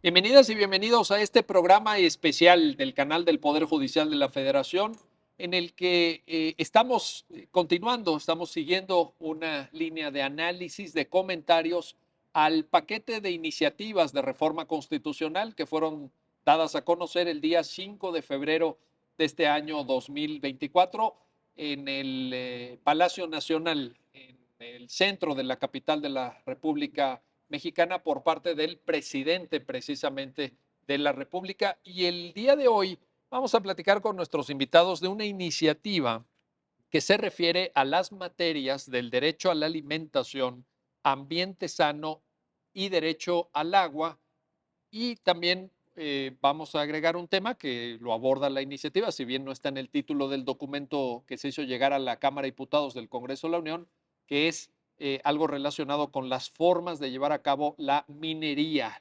Bienvenidas y bienvenidos a este programa especial del canal del Poder Judicial de la Federación, en el que estamos continuando, estamos siguiendo una línea de análisis, de comentarios al paquete de iniciativas de reforma constitucional que fueron dadas a conocer el día 5 de febrero de este año 2024 en el Palacio Nacional, en el centro de la capital de la República Mexicana por parte del presidente precisamente de la República. Y el día de hoy vamos a platicar con nuestros invitados de una iniciativa que se refiere a las materias del derecho a la alimentación, ambiente sano y derecho al agua. Y también vamos a agregar un tema que lo aborda la iniciativa, si bien no está en el título del documento que se hizo llegar a la Cámara de Diputados del Congreso de la Unión, que es algo relacionado con las formas de llevar a cabo la minería,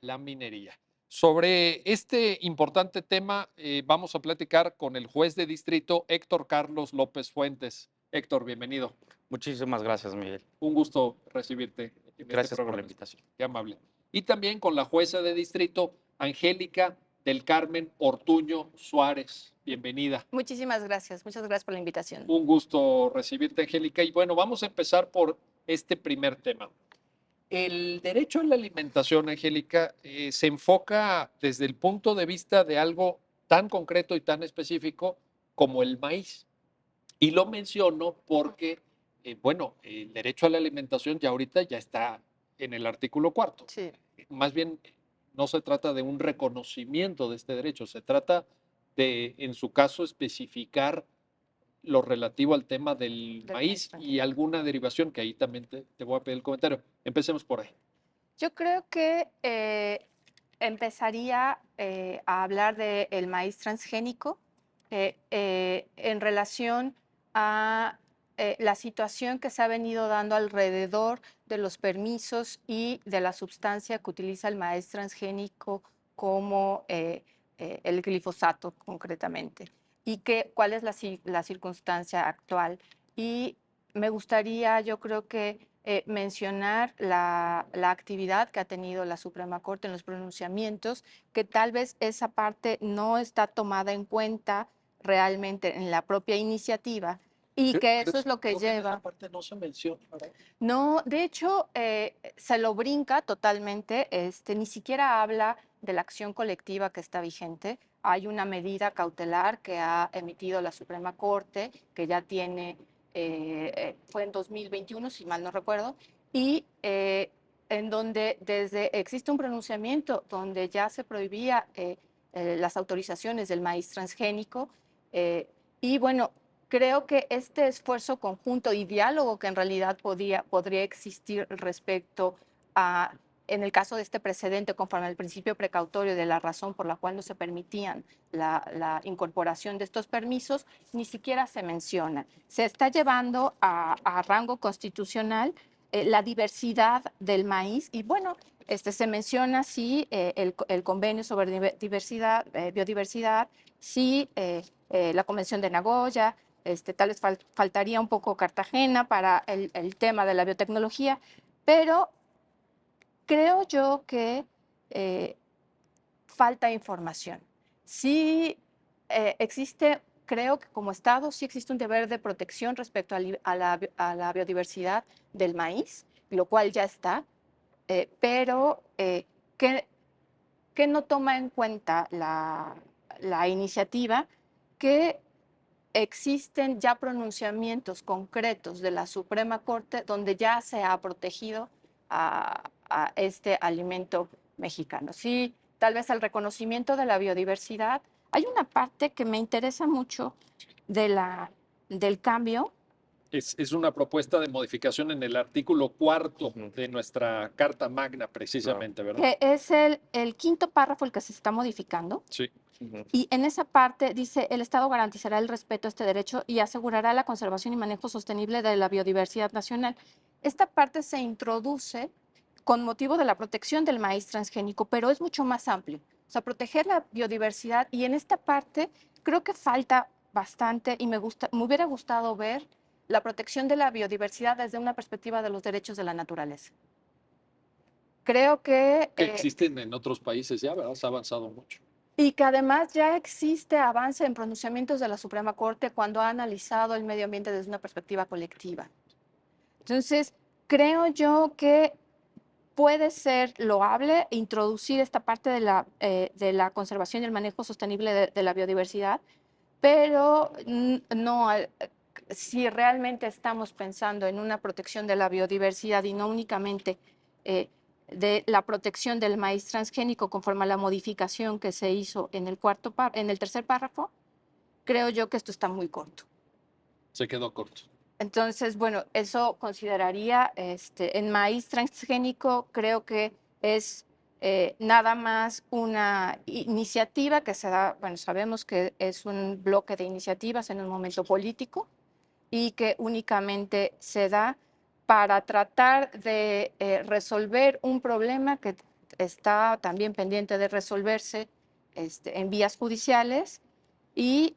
Sobre este importante tema vamos a platicar con el juez de distrito Héctor Carlos López Fuentes. Héctor, bienvenido. Muchísimas gracias, Miguel. Un gusto recibirte en este Gracias por la programa. invitación. Qué amable. Y también con la jueza de distrito, Angélica del Carmen Ortuño Suárez. Bienvenida. Muchísimas gracias. Muchas gracias por la invitación. Un gusto recibirte, Angélica. Y bueno, vamos a empezar por este primer tema. El derecho a la alimentación, Angélica, se enfoca desde el punto de vista de algo tan concreto y tan específico como el maíz. Y lo menciono porque, bueno, el derecho a la alimentación ya ahorita ya está en el artículo cuarto. Sí. Más bien, no se trata de un reconocimiento de este derecho, se trata de, en su caso, especificar lo relativo al tema del maíz y alguna derivación, que ahí también te voy a pedir el comentario. Empecemos por ahí. Yo creo que empezaría a hablar del maíz transgénico en relación a la situación que se ha venido dando alrededor de los permisos y de la sustancia que utiliza el maíz transgénico como el glifosato concretamente. Y cuál es la circunstancia actual. Y me gustaría, yo creo que mencionar la actividad que ha tenido la Suprema Corte en los pronunciamientos, que tal vez esa parte no está tomada en cuenta realmente en la propia iniciativa y que eso es lo que lleva. Esa parte no se menciona, ¿verdad? No, de hecho, se lo brinca totalmente, ni siquiera habla de la acción colectiva que está vigente. Hay una medida cautelar que ha emitido la Suprema Corte, que ya tiene, fue en 2021, si mal no recuerdo, y en donde existe un pronunciamiento donde ya se prohibía las autorizaciones del maíz transgénico. Y bueno, creo que este esfuerzo conjunto y diálogo que en realidad podría existir respecto a, en el caso de este precedente, conforme al principio precautorio de la razón por la cual no se permitían la incorporación de estos permisos, ni siquiera se menciona. Se está llevando a rango constitucional la diversidad del maíz y bueno, se menciona sí el convenio sobre diversidad, biodiversidad, sí la Convención de Nagoya. Tal vez faltaría un poco Cartagena para el tema de la biotecnología, pero creo yo que falta información. Sí existe, creo que como Estado sí existe un deber de protección respecto a la biodiversidad del maíz, lo cual ya está, pero que no toma en cuenta la iniciativa que existen ya pronunciamientos concretos de la Suprema Corte donde ya se ha protegido a este alimento mexicano. Sí, tal vez el reconocimiento de la biodiversidad. Hay una parte que me interesa mucho del cambio. Es una propuesta de modificación en el artículo cuarto de nuestra Carta Magna, precisamente, ¿verdad? Que es el quinto párrafo el que se está modificando. Sí. Y en esa parte dice, el Estado garantizará el respeto a este derecho y asegurará la conservación y manejo sostenible de la biodiversidad nacional. Esta parte se introduce con motivo de la protección del maíz transgénico, pero es mucho más amplio. O sea, proteger la biodiversidad y en esta parte creo que falta bastante y me hubiera gustado ver la protección de la biodiversidad desde una perspectiva de los derechos de la naturaleza. creo Que existen en otros países ya, ¿verdad? Se ha avanzado mucho. y que además ya existe avance en pronunciamientos de la Suprema Corte cuando ha analizado el medio ambiente desde una perspectiva colectiva. Entonces, creo yo que puede ser loable introducir esta parte de la conservación y el manejo sostenible de la biodiversidad, pero no, si realmente estamos pensando en una protección de la biodiversidad y no únicamente eh, de la protección del maíz transgénico conforme a la modificación que se hizo en en el tercer párrafo, creo yo que esto está muy corto. Se quedó corto. Entonces, bueno, eso consideraría, en maíz transgénico creo que es nada más una iniciativa que se da, bueno, sabemos que es un bloque de iniciativas en un momento político y que únicamente se da para tratar de resolver un problema que está también pendiente de resolverse en vías judiciales y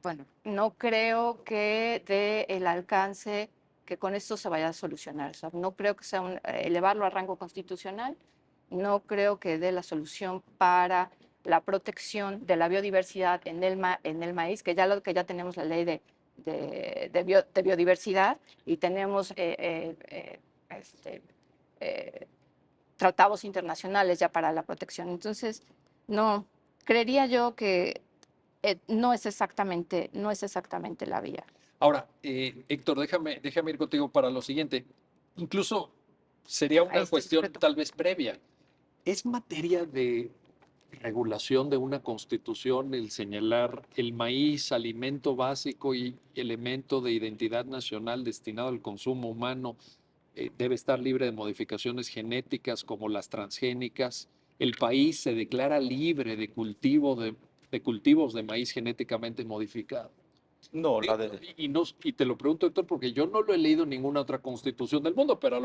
bueno, no creo que dé el alcance que con esto se vaya a solucionar. O sea, no creo que sea elevarlo a rango constitucional, no creo que dé la solución para la protección de la biodiversidad en en el maíz, que ya tenemos la ley de biodiversidad y tenemos tratados internacionales ya para la protección. Entonces, no, creería yo que no es exactamente la vía. Ahora, Héctor, déjame ir contigo para lo siguiente. Incluso sería una cuestión Discreto. tal vez previa. ¿Es materia de regulación de una constitución el señalar el maíz, alimento básico y elemento de identidad nacional destinado al consumo humano, debe estar libre de modificaciones genéticas como las transgénicas? El país se declara libre de cultivos de maíz genéticamente modificado. No, la Digo, de, y te lo pregunto, Héctor, porque yo no lo he leído en ninguna otra constitución del mundo, pero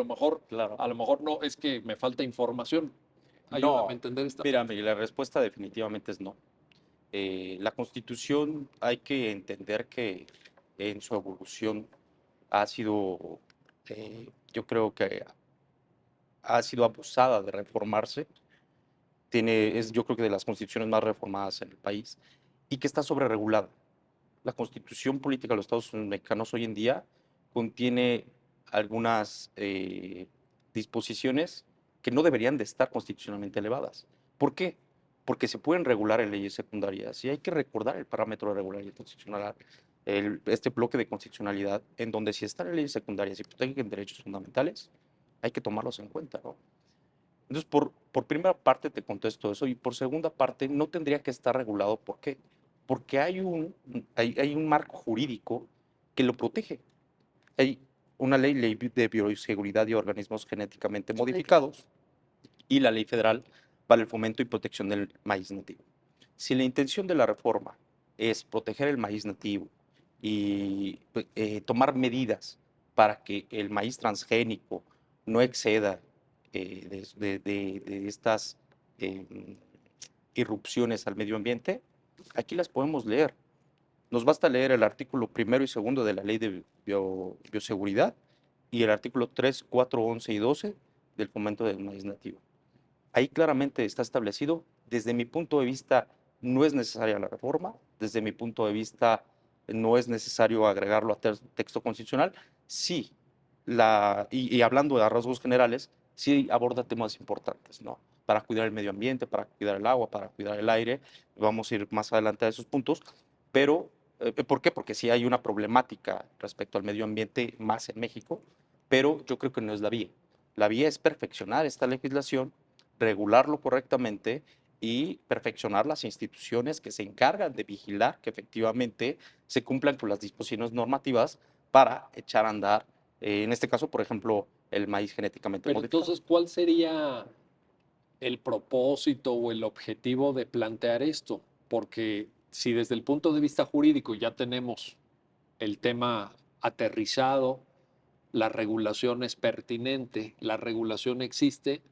claro. a lo mejor no, es que me falta información. Ayúdame a No, entender esta mira, parte. Miguel, la respuesta definitivamente es no. La Constitución hay que entender que en su evolución ha sido, yo creo que ha sido abusada de reformarse. Yo creo que de las constituciones más reformadas en el país y que está sobreregulada. La Constitución política de los Estados Unidos mexicanos hoy en día contiene algunas disposiciones que no deberían de estar constitucionalmente elevadas. ¿Por qué? Porque se pueden regular en leyes secundarias y hay que recordar el parámetro de regularidad constitucional, este bloque de constitucionalidad, en donde si están en leyes secundarias y protegen derechos fundamentales, hay que tomarlos en cuenta, ¿no? Entonces, por primera parte te contesto eso y por segunda parte no tendría que estar regulado. ¿Por qué? Porque hay un marco jurídico que lo protege. Hay una ley de bioseguridad y organismos genéticamente modificados y la ley federal para el fomento y protección del maíz nativo. Si la intención de la reforma es proteger el maíz nativo y tomar medidas para que el maíz transgénico no exceda de estas eh, irrupciones al medio ambiente, aquí las podemos leer. Nos basta leer el artículo primero y segundo de la ley de bioseguridad y el artículo 3, 4, 11 y 12 del fomento del maíz nativo. Ahí claramente está establecido. Desde mi punto de vista, no es necesaria la reforma. Desde mi punto de vista, no es necesario agregarlo a texto constitucional. Sí, y hablando de rasgos generales, sí aborda temas importantes, ¿no? Para cuidar el medio ambiente, para cuidar el agua, para cuidar el aire. Vamos a ir más adelante a esos puntos. Pero, ¿por qué? Porque sí hay una problemática respecto al medio ambiente más en México, pero yo creo que no es la vía. La vía es perfeccionar esta legislación, regularlo correctamente y perfeccionar las instituciones que se encargan de vigilar que efectivamente se cumplan con las disposiciones normativas para echar a andar, en este caso, por ejemplo, el maíz genéticamente Pero modificado. entonces, ¿cuál sería el propósito o el objetivo de plantear esto? Porque si desde el punto de vista jurídico ya tenemos el tema aterrizado, la regulación es pertinente, la regulación existe.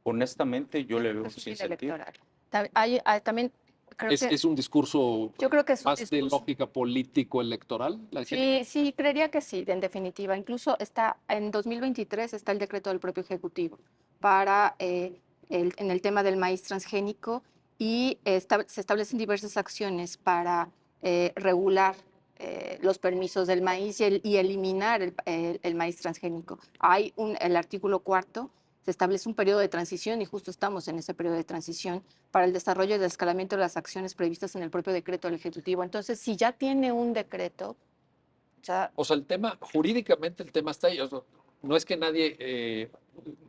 Honestamente, yo le veo Es un sin fin sentido. electoral. También Creo que, Es un discurso yo creo que es un más de discurso. lógica político-electoral, la gente. Sí, creería que sí, en definitiva. Incluso está en 2023 está el decreto del propio Ejecutivo para en el tema del maíz transgénico y se establecen diversas acciones para regular los permisos del maíz y eliminar el maíz transgénico. El artículo cuarto, se establece un periodo de transición y justo estamos en ese periodo de transición para el desarrollo y el escalamiento de las acciones previstas en el propio decreto del Ejecutivo. Entonces, si ya tiene un decreto, ya, O sea, el tema, jurídicamente el tema está ahí. O sea, no es que nadie,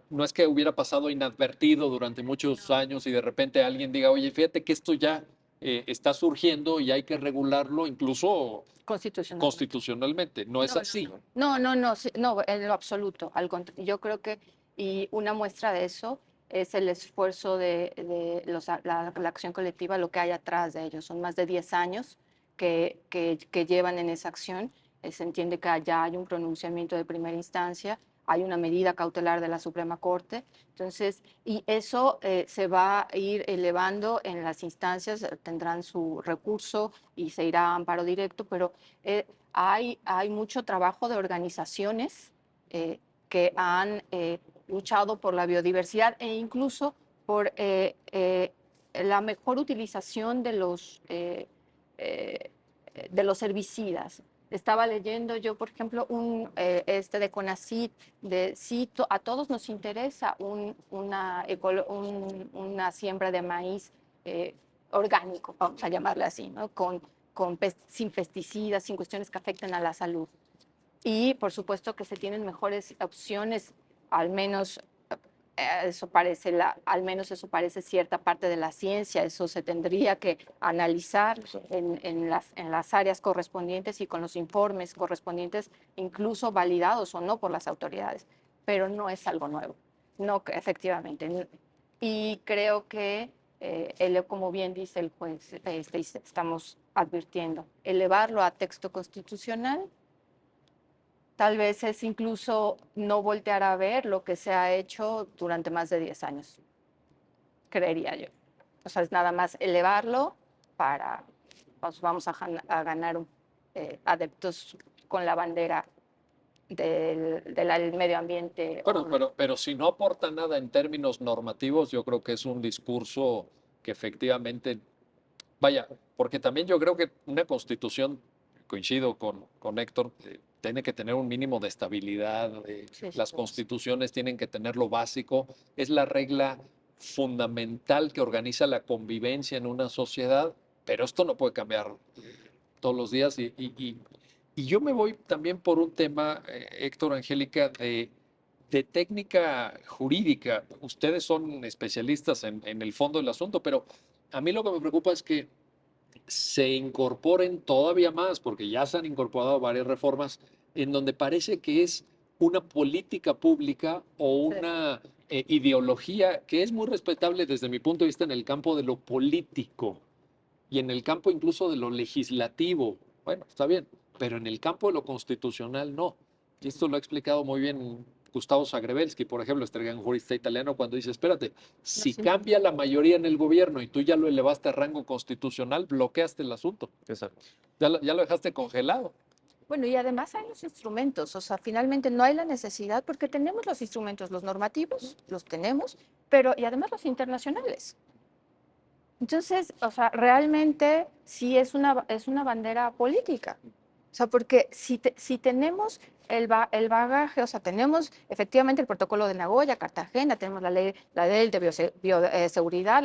no es que hubiera pasado inadvertido durante muchos años y de repente alguien diga, oye, fíjate que esto ya está surgiendo y hay que regularlo incluso constitucionalmente. constitucionalmente. No es así. No, en lo absoluto. Yo creo que, y una muestra de eso es el esfuerzo la acción colectiva, lo que hay atrás de ellos. Son más de 10 años que llevan en esa acción. Se entiende que ya hay un pronunciamiento de primera instancia, hay una medida cautelar de la Suprema Corte. Entonces, y eso se va a ir elevando en las instancias, tendrán su recurso y se irá a amparo directo, pero hay mucho trabajo de organizaciones que han luchado por la biodiversidad e incluso por la mejor utilización eh, de los herbicidas. Estaba leyendo yo, por ejemplo, de CONACYT, a todos nos interesa una siembra de maíz eh, orgánico, vamos a llamarle así, ¿no? Sin pesticidas, sin cuestiones que afecten a la salud. Y por supuesto que se tienen mejores opciones, al menos al menos eso parece cierta parte de la ciencia, eso se tendría que analizar en las áreas correspondientes y con los informes correspondientes, incluso validados o no por las autoridades, pero no es algo nuevo, no, efectivamente. Y creo que, como bien dice el juez, estamos advirtiendo, elevarlo a texto constitucional tal vez es incluso no voltear a ver lo que se ha hecho durante más de 10 años, creería yo. O sea, es nada más elevarlo para, vamos a ganar adeptos con la bandera del medio ambiente. Bueno, pero si no aporta nada en términos normativos, yo creo que es un discurso que efectivamente, vaya, porque también yo creo que una constitución, coincido con Héctor, tiene que tener un mínimo de estabilidad, Sí, las constituciones tienen que tener lo básico, es la regla fundamental que organiza la convivencia en una sociedad, pero esto no puede cambiar todos los días y yo me voy también por un tema, Héctor, Angélica, de técnica jurídica. Ustedes son especialistas en el fondo del asunto, pero a mí lo que me preocupa es que se incorporen todavía más, porque ya se han incorporado varias reformas, en donde parece que es una política pública o una ideología que es muy respetable desde mi punto de vista en el campo de lo político y en el campo incluso de lo legislativo. Bueno, está bien, pero en el campo de lo constitucional no. Y esto lo ha explicado muy bien Gustavo Zagrebelsky, por ejemplo, este gran jurista italiano, cuando dice, espérate, No, si sí. cambia la mayoría en el gobierno y tú ya lo elevaste a rango constitucional, bloqueaste el asunto. Exacto. Ya lo dejaste congelado. Bueno, y además hay los instrumentos, o sea, finalmente no hay la necesidad porque tenemos los instrumentos, los normativos, los tenemos, pero y además los internacionales. Entonces, o sea, realmente sí es una bandera política. O sea, porque si tenemos el bagaje, o sea, tenemos efectivamente el protocolo de Nagoya, Cartagena, tenemos la ley de bioseguridad,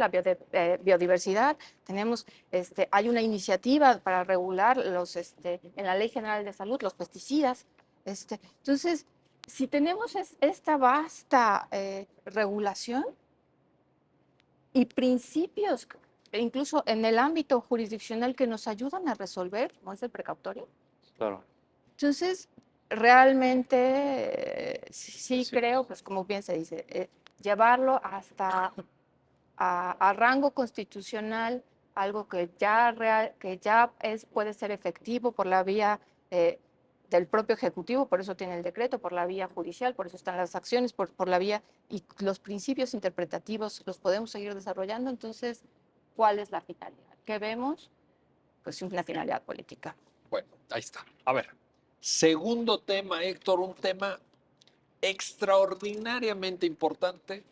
biodiversidad, tenemos, hay una iniciativa para regular en la Ley General de Salud los pesticidas. Entonces, si tenemos esta vasta regulación, y principios, incluso en el ámbito jurisdiccional, que nos ayudan a resolver, como es el precautorio. Claro. Entonces, realmente sí, Sí. creo, pues como bien se dice, llevarlo hasta a rango constitucional, algo que ya puede ser efectivo por la vía del propio Ejecutivo, por eso tiene el decreto, por la vía judicial, por eso están las acciones, por la vía, y los principios interpretativos los podemos seguir desarrollando. Entonces, ¿cuál es la finalidad? que vemos, pues una finalidad política. Bueno, ahí está. A ver, segundo tema, Héctor, un tema extraordinariamente importante,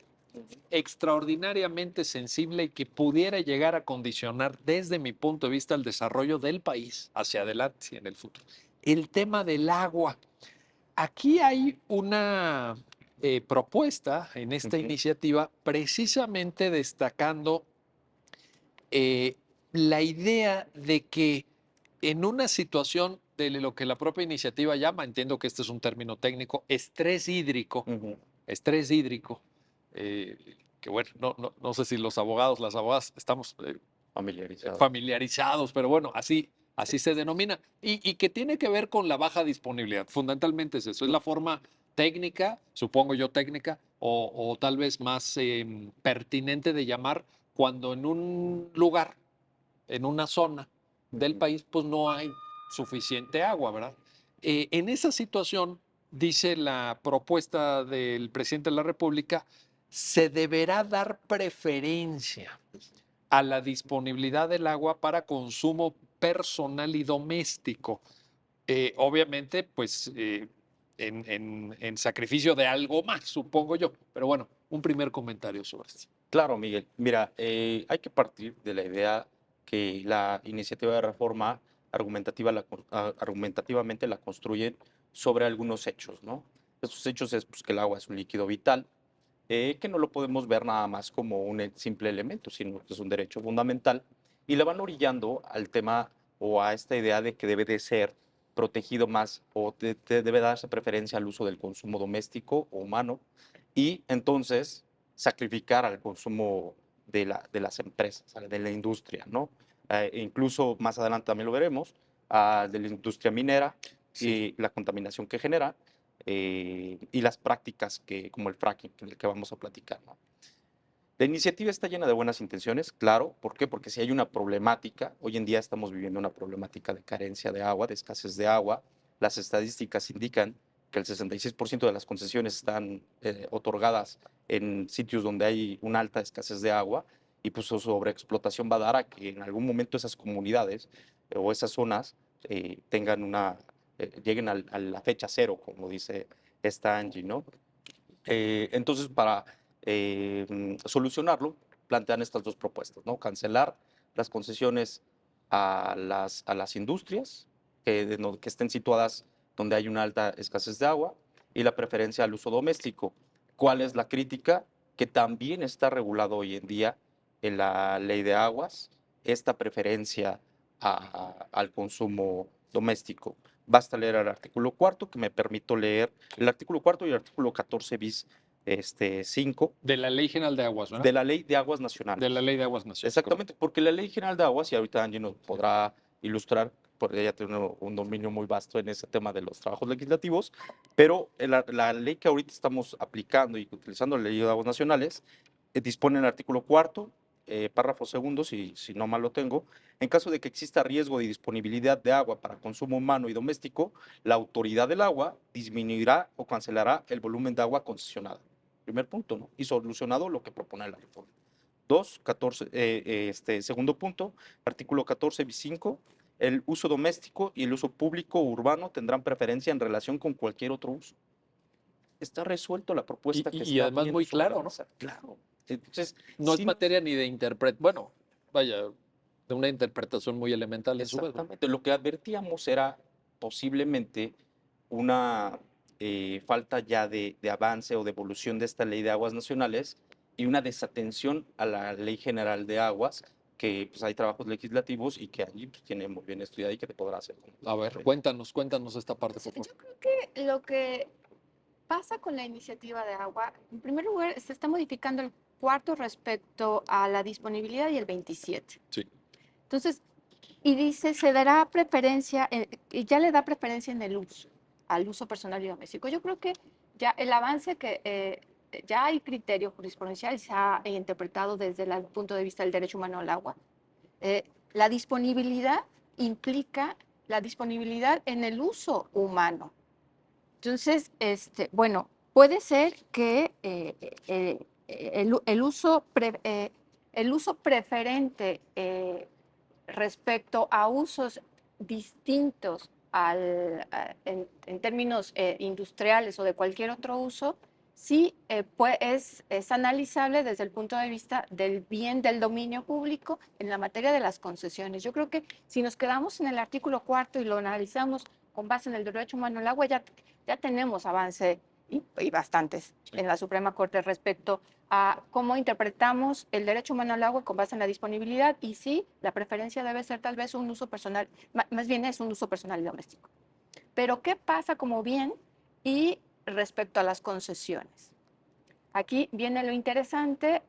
extraordinariamente sensible y que pudiera llegar a condicionar desde mi punto de vista el desarrollo del país hacia adelante y en el futuro. El tema del agua. Aquí hay una propuesta en esta iniciativa precisamente destacando la idea de que en una situación de lo que la propia iniciativa llama, entiendo que este es un término técnico, estrés hídrico, que bueno, no sé si los abogados, las abogadas estamos familiarizados, pero bueno, así se denomina, y que tiene que ver con la baja disponibilidad. Fundamentalmente es eso, es la forma técnica, supongo yo técnica, o tal vez más pertinente de llamar cuando en un lugar, en una zona del país, pues no hay suficiente agua, ¿verdad? En esa situación, dice la propuesta del presidente de la República, se deberá dar preferencia a la disponibilidad del agua para consumo personal y doméstico. Obviamente, pues en sacrificio de algo más, supongo yo. Pero bueno, un primer comentario sobre esto. Claro, Miguel. Mira, hay que partir de la idea que la iniciativa de reforma argumentativamente la construyen sobre algunos hechos, ¿no? Esos hechos es pues, que el agua es un líquido vital, que no lo podemos ver nada más como un simple elemento, sino que es un derecho fundamental, y la van orillando al tema o a esta idea de que debe de ser protegido más o debe darse preferencia al uso del consumo doméstico o humano, y entonces sacrificar al consumo de las empresas, de la industria, ¿no? Incluso más adelante también lo veremos, de la industria minera y la contaminación que genera, y las prácticas como el fracking, del que vamos a platicar, ¿no? La iniciativa está llena de buenas intenciones, claro. ¿Por qué? Porque si hay una problemática, hoy en día estamos viviendo una problemática de carencia de agua, de escasez de agua. Las estadísticas indican que el 66% de las concesiones están otorgadas en sitios donde hay una alta escasez de agua, y pues su sobreexplotación va a dar a que en algún momento esas comunidades o esas zonas lleguen a la fecha cero, como dice esta Angie, ¿no? Entonces, para solucionarlo, plantean estas dos propuestas, ¿no? Cancelar las concesiones a las industrias que estén situadas donde hay una alta escasez de agua, y la preferencia al uso doméstico. ¿Cuál es la crítica? Que también está regulado hoy en día en la ley de aguas esta preferencia al consumo doméstico. Basta leer el artículo cuarto, que me permito leer el artículo cuarto y el artículo 14 bis 5 de la Ley General de Aguas, ¿verdad? de la Ley de Aguas Nacionales. De la Ley de Aguas Nacionales. Exactamente, porque la Ley General de Aguas, y ahorita Angie nos podrá ilustrar, porque ella tiene un dominio muy vasto en ese tema de los trabajos legislativos, pero la ley que ahorita estamos aplicando y utilizando, la Ley de Aguas Nacionales, dispone en el artículo cuarto, párrafo segundo, si no mal lo tengo: en caso de que exista riesgo de disponibilidad de agua para consumo humano y doméstico, la autoridad del agua disminuirá o cancelará el volumen de agua concesionada. Primer punto, ¿no? Y solucionado lo que propone la reforma. Segundo punto, artículo 14 bis 5, el uso doméstico y el uso público o urbano tendrán preferencia en relación con cualquier otro uso. Está resuelto la propuesta que está y además muy claro, ¿no? Claro. Entonces, no es materia ni de interpretación, bueno, vaya, de una interpretación muy elemental. Exactamente. Lo que advertíamos era posiblemente una falta ya de avance o de evolución de esta ley de aguas nacionales, y una desatención a la Ley General de Aguas, que pues hay trabajos legislativos y que allí pues, tiene muy bien estudiada y que te podrá hacer. A ver, cuéntanos esta parte, por favor. Yo creo que lo que pasa con la iniciativa de agua, en primer lugar, se está modificando el cuarto respecto a la disponibilidad y el 27. Sí. Entonces, y dice, se dará preferencia, y ya le da preferencia en el uso, al uso personal y doméstico. Yo creo que ya el avance que ya hay criterio jurisprudencial, se ha interpretado desde el punto de vista del derecho humano al agua. La disponibilidad implica la disponibilidad en el uso humano. Entonces, bueno, puede ser que el uso preferente respecto a usos distintos en términos industriales o de cualquier otro uso, sí es analizable desde el punto de vista del bien del dominio público en la materia de las concesiones. Yo creo que si nos quedamos en el artículo 4 y lo analizamos con base en el derecho humano al agua, ya tenemos avance y bastantes en la Suprema Corte respecto a cómo interpretamos el derecho humano al agua con base en la disponibilidad, y sí, la preferencia debe ser tal vez un uso personal, más bien es un uso personal y doméstico. Pero ¿qué pasa como bien y respecto a las concesiones? Aquí viene lo interesante.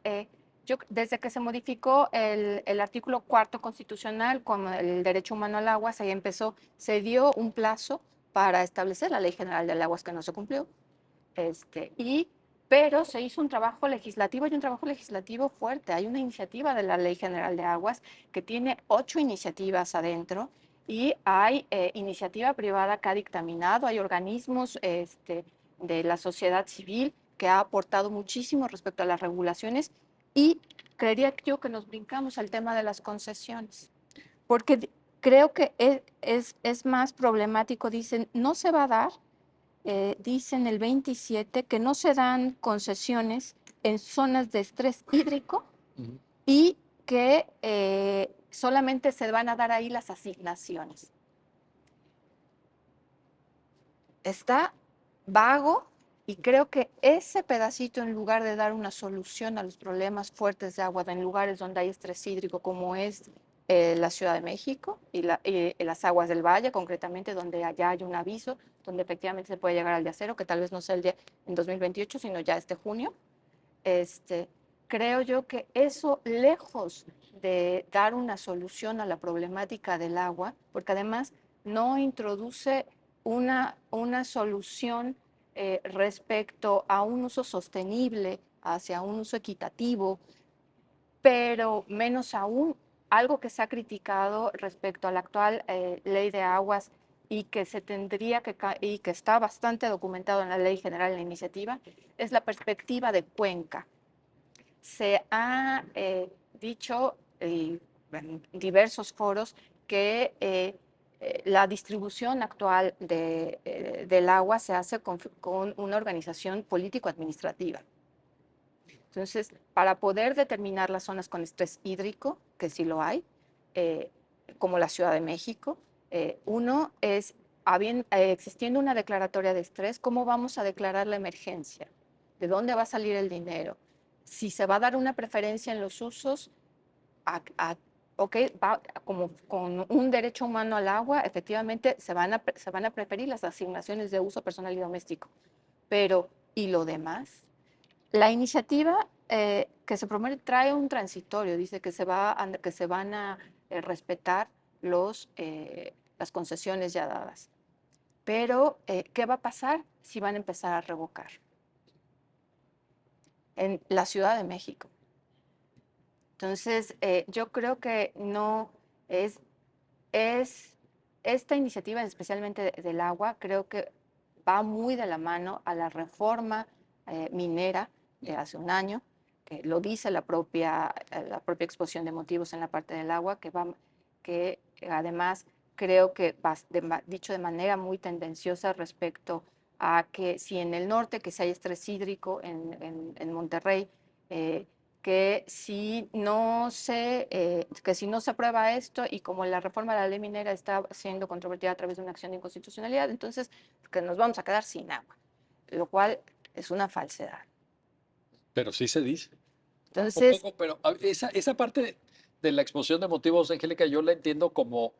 Desde que se modificó el artículo 4 constitucional con el derecho humano al agua, se dio un plazo para establecer la Ley General del Agua que no se cumplió. Pero se hizo un trabajo legislativo y un trabajo legislativo fuerte. Hay una iniciativa de la Ley General de Aguas que tiene 8 iniciativas adentro, y hay iniciativa privada que ha dictaminado, hay organismos de la sociedad civil que ha aportado muchísimo respecto a las regulaciones, y creería yo que nos brincamos al tema de las concesiones, porque creo que es más problemático. Dicen, no se va a dar. Dicen el 27 que no se dan concesiones en zonas de estrés hídrico y que solamente se van a dar ahí las asignaciones. Está vago, y creo que ese pedacito, en lugar de dar una solución a los problemas fuertes de agua en lugares donde hay estrés hídrico, como es la Ciudad de México y las aguas del Valle, concretamente, donde allá hay un aviso, donde efectivamente se puede llegar al día cero, que tal vez no sea el día en 2028, sino ya este junio. Creo yo que eso, lejos de dar una solución a la problemática del agua, porque además no introduce una solución respecto a un uso sostenible, hacia un uso equitativo, pero menos aún algo que se ha criticado respecto a la actual ley de aguas, y que y que está bastante documentado en la Ley General, en la iniciativa, es la perspectiva de cuenca. Se ha dicho en diversos foros que la distribución actual del agua se hace con una organización político-administrativa. Entonces, para poder determinar las zonas con estrés hídrico, que sí lo hay, como la Ciudad de México, uno es, existiendo una declaratoria de estrés, ¿cómo vamos a declarar la emergencia? ¿De dónde va a salir el dinero? Si se va a dar una preferencia en los usos, como con un derecho humano al agua, efectivamente se van a preferir las asignaciones de uso personal y doméstico. Pero, ¿y lo demás? La iniciativa que se promueve trae un transitorio, dice que se van a respetar las concesiones ya dadas. Pero, ¿qué va a pasar si van a empezar a revocar? En la Ciudad de México. Entonces, yo creo que no es esta iniciativa, especialmente del agua, creo que va muy de la mano a la reforma minera de hace un año, que lo dice la propia exposición de motivos en la parte del agua, que además creo que dicho de manera muy tendenciosa respecto a que si en el norte, que si hay estrés hídrico en Monterrey, que si no se aprueba esto, y como la reforma de la ley minera está siendo controvertida a través de una acción de inconstitucionalidad, entonces que nos vamos a quedar sin agua, lo cual es una falsedad. Pero sí se dice. Entonces, Pero esa parte de la exposición de motivos, Angélica, yo la entiendo como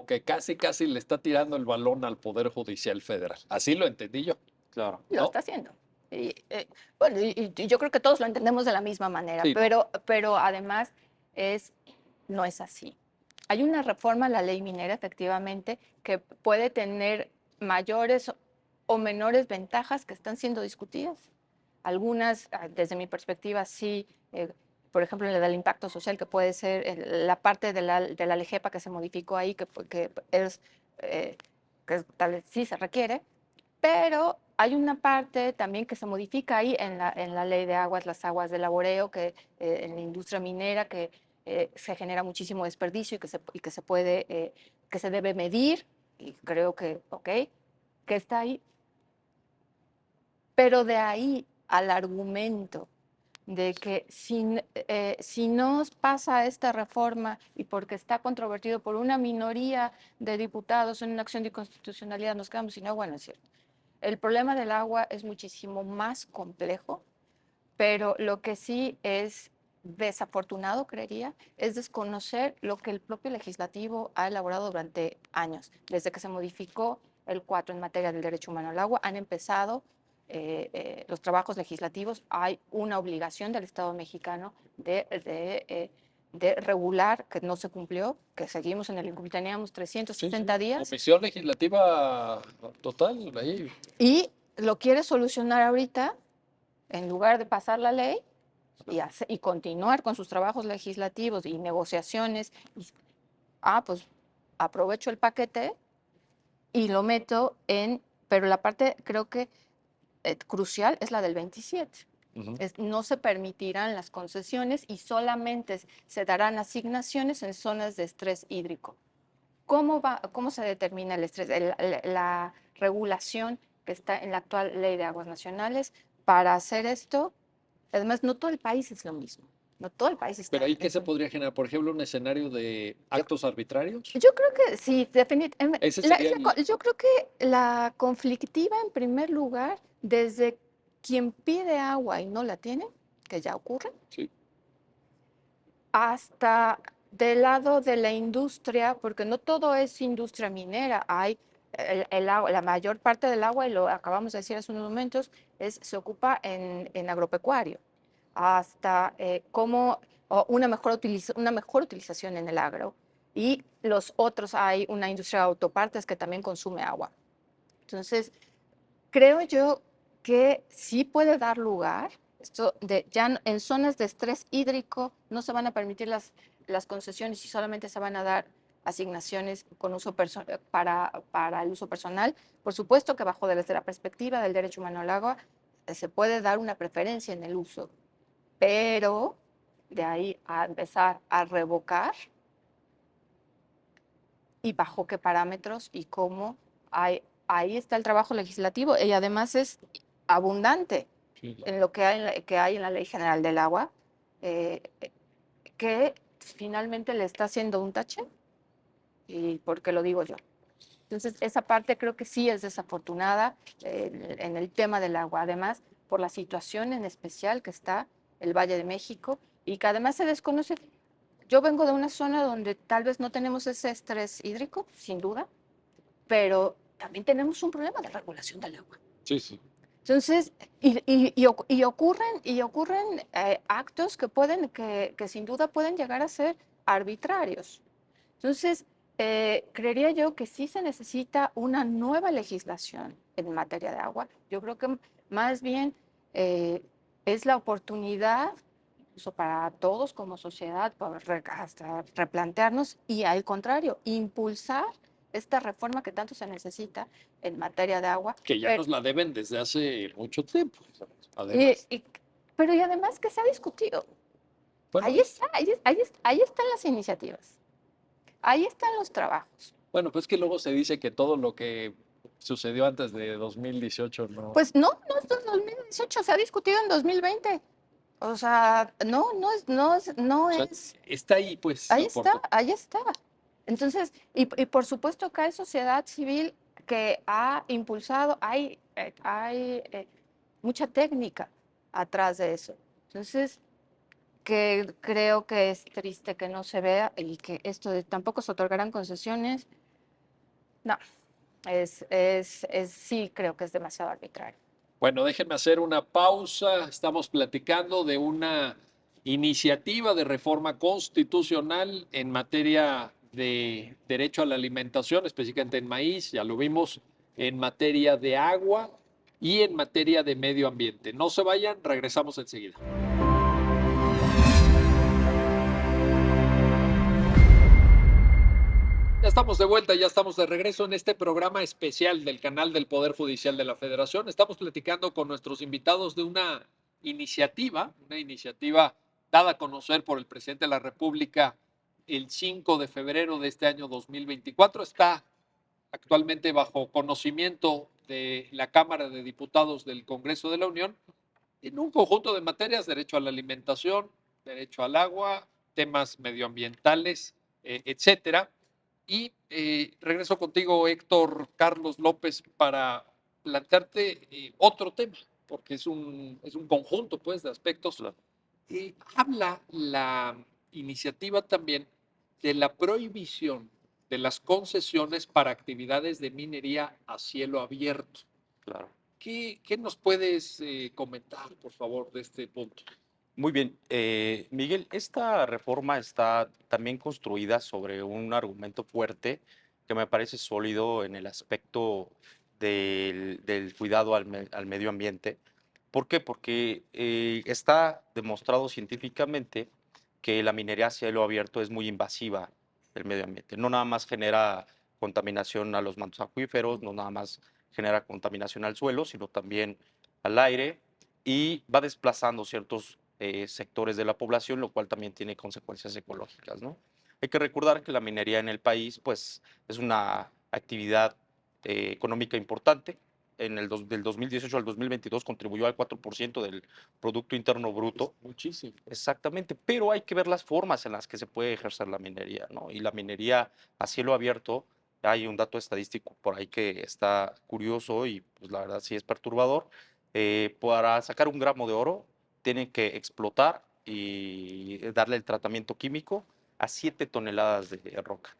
que casi le está tirando el balón al Poder Judicial Federal. Así lo entendí yo. Claro. lo está haciendo. Bueno, y yo creo que todos lo entendemos de la misma manera, Sí, ¿no? pero además no es así. Hay una reforma a la ley minera, efectivamente, que puede tener mayores o menores ventajas que están siendo discutidas. Algunas, desde mi perspectiva, sí. Por ejemplo, la del impacto social, que puede ser la parte de la LEGEPA que se modificó ahí, que tal vez sí se requiere. Pero hay una parte también que se modifica ahí en la ley de aguas, las aguas de laboreo, en la industria minera, que se genera muchísimo desperdicio y que se puede, que se debe medir, y creo que, ok, que está ahí. Pero de ahí al argumento de que si no pasa esta reforma y porque está controvertido por una minoría de diputados en una acción de inconstitucionalidad nos quedamos sin agua, no es cierto. El problema del agua es muchísimo más complejo, pero lo que sí es desafortunado, creería, es desconocer lo que el propio legislativo ha elaborado durante años. Desde que se modificó el 4 en materia del derecho humano al agua, han empezado los trabajos legislativos. Hay una obligación del Estado mexicano de regular, que no se cumplió, que seguimos en el incumplimiento, teníamos 360 días. Omisión legislativa total, ahí. Y lo quiere solucionar ahorita, en lugar de pasar la ley y continuar con sus trabajos legislativos y negociaciones. Pues aprovecho el paquete y lo meto pero la parte creo que crucial es la del 27. No se permitirán las concesiones y solamente se darán asignaciones en zonas de estrés hídrico. ¿Cómo se determina el estrés? La regulación que está en la actual Ley de Aguas Nacionales para hacer esto, además no todo el país es lo mismo. No todo el país está. Pero ahí, ¿qué se podría generar? Por ejemplo, un escenario de actos arbitrarios. Yo creo que sí, definitivamente. Ese sería Yo creo que la conflictiva, en primer lugar, desde quien pide agua y no la tiene, que ya ocurre, Sí. hasta del lado de la industria, porque no todo es industria minera. Hay agua, la mayor parte del agua, y lo acabamos de decir hace unos momentos, se ocupa en agropecuario. Hasta una mejor utilización en el agro. Y los otros, hay una industria de autopartes que también consume agua. Entonces, creo yo que sí puede dar lugar, ya en zonas de estrés hídrico no se van a permitir las concesiones y solamente se van a dar asignaciones con uso para el uso personal. Por supuesto que desde la perspectiva del derecho humano al agua, se puede dar una preferencia en el uso, pero de ahí a empezar a revocar y bajo qué parámetros y cómo, ahí está el trabajo legislativo y además es abundante en lo que hay en la Ley General del Agua, que finalmente le está haciendo un tache, y porque lo digo yo. Entonces, esa parte creo que sí es desafortunada en el tema del agua, además por la situación en especial que está el Valle de México y que además se desconoce. Yo vengo de una zona donde tal vez no tenemos ese estrés hídrico, sin duda, pero también tenemos un problema de regulación del agua. Sí, sí. Entonces, y ocurren actos que sin duda pueden llegar a ser arbitrarios. Entonces, creería yo que sí se necesita una nueva legislación en materia de agua. Yo creo que más bien es la oportunidad, incluso para todos como sociedad, hasta replantearnos y al contrario, impulsar esta reforma que tanto se necesita en materia de agua. Que ya nos la deben desde hace mucho tiempo. Pero y además que se ha discutido. Bueno, ahí están las iniciativas. Ahí están los trabajos. Bueno, pues que luego se dice que todo lo que sucedió antes de 2018 no. Pues no es 2018, se ha discutido en 2020. O sea, no es. Está ahí, pues. Ahí está. Entonces, y por supuesto que hay sociedad civil que ha impulsado, hay mucha técnica atrás de eso. Entonces, que creo que es triste que no se vea y que tampoco se otorgarán concesiones. No, sí creo que es demasiado arbitrario. Bueno, déjenme hacer una pausa. Estamos platicando de una iniciativa de reforma constitucional en materia de derecho a la alimentación, específicamente en maíz, ya lo vimos, en materia de agua y en materia de medio ambiente. No se vayan, regresamos enseguida. Ya estamos de vuelta, ya estamos de regreso en este programa especial del canal del Poder Judicial de la Federación. Estamos platicando con nuestros invitados de una iniciativa dada a conocer por el presidente de la República el 5 de febrero de este año 2024. Está actualmente bajo conocimiento de la Cámara de Diputados del Congreso de la Unión en un conjunto de materias: derecho a la alimentación, derecho al agua, temas medioambientales, etcétera. Y regreso contigo, Héctor Carlos López, para plantearte otro tema, porque es un conjunto, pues, de aspectos. Claro. Habla la iniciativa también de la prohibición de las concesiones para actividades de minería a cielo abierto. Claro. ¿Qué nos puedes comentar, por favor, de este punto? Muy bien, Miguel, esta reforma está también construida sobre un argumento fuerte que me parece sólido en el aspecto del cuidado al medio ambiente. ¿Por qué? Porque está demostrado científicamente que la minería a cielo abierto es muy invasiva del medio ambiente. No nada más genera contaminación a los mantos acuíferos, no nada más genera contaminación al suelo, sino también al aire, y va desplazando ciertos sectores de la población, lo cual también tiene consecuencias ecológicas, ¿no? Hay que recordar que la minería en el país, pues, es una actividad económica importante. Del 2018 al 2022 contribuyó al 4% del Producto Interno Bruto. Muchísimo. Exactamente, pero hay que ver las formas en las que se puede ejercer la minería, ¿no? Y la minería a cielo abierto, hay un dato estadístico por ahí que está curioso y pues la verdad sí es perturbador. Para sacar un gramo de oro, tienen que explotar y darle el tratamiento químico a 7 toneladas de roca.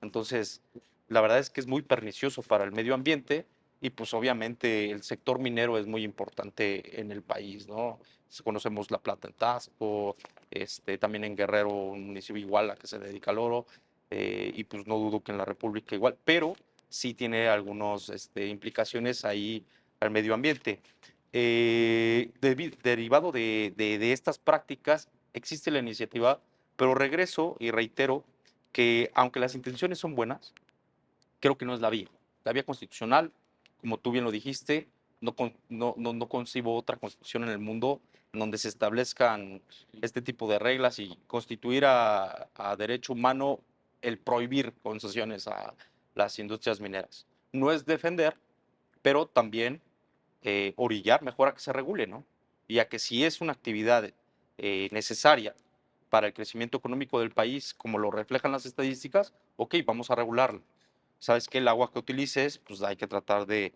Entonces, la verdad es que es muy pernicioso para el medio ambiente y pues obviamente el sector minero es muy importante en el país, ¿no? Conocemos La Plata en Tasco, también en Guerrero, un municipio igual a que se dedica al oro, y pues no dudo que en la República igual, pero sí tiene algunas implicaciones ahí al medio ambiente. Derivado de estas prácticas existe la iniciativa, pero regreso y reitero que aunque las intenciones son buenas, creo que no es la vía. La vía constitucional, como tú bien lo dijiste, no concibo otra constitución en el mundo en donde se establezcan este tipo de reglas y constituir a derecho humano el prohibir concesiones a las industrias mineras. No es defender, pero también orillar mejor a que se regule, ¿no? Y a que si es una actividad necesaria para el crecimiento económico del país, como lo reflejan las estadísticas, ok, vamos a regularla. Sabes que el agua que utilices, pues hay que tratar de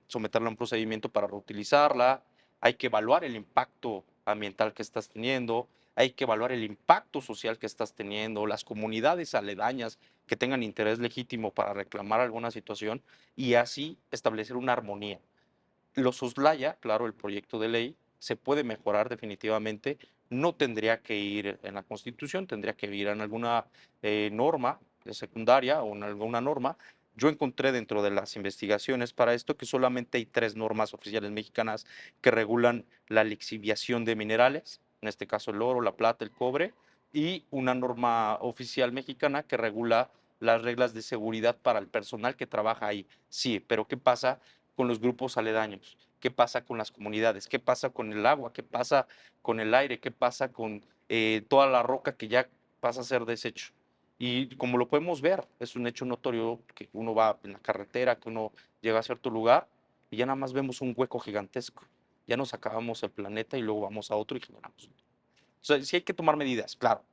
someterla a un procedimiento para reutilizarla, hay que evaluar el impacto ambiental que estás teniendo, hay que evaluar el impacto social que estás teniendo, las comunidades aledañas que tengan interés legítimo para reclamar alguna situación y así establecer una armonía. Lo soslaya, claro, el proyecto de ley, se puede mejorar definitivamente, no tendría que ir en la Constitución, tendría que ir en alguna norma secundaria o en alguna norma. Yo encontré dentro de las investigaciones para esto que solamente hay 3 normas oficiales mexicanas que regulan la lixiviación de minerales, en este caso el oro, la plata, el cobre, y una norma oficial mexicana que regula las reglas de seguridad para el personal que trabaja ahí. Sí, pero ¿qué pasa con los grupos aledaños? ¿Qué pasa con las comunidades? ¿Qué pasa con el agua? ¿Qué pasa con el aire? ¿Qué pasa con toda la roca que ya pasa a ser desecho? Y como lo podemos ver, es un hecho notorio que uno va en la carretera, que uno llega a cierto lugar y ya nada más vemos un hueco gigantesco. Ya nos acabamos el planeta y luego vamos a otro y generamos otro. O sea, sí hay que tomar medidas, claro.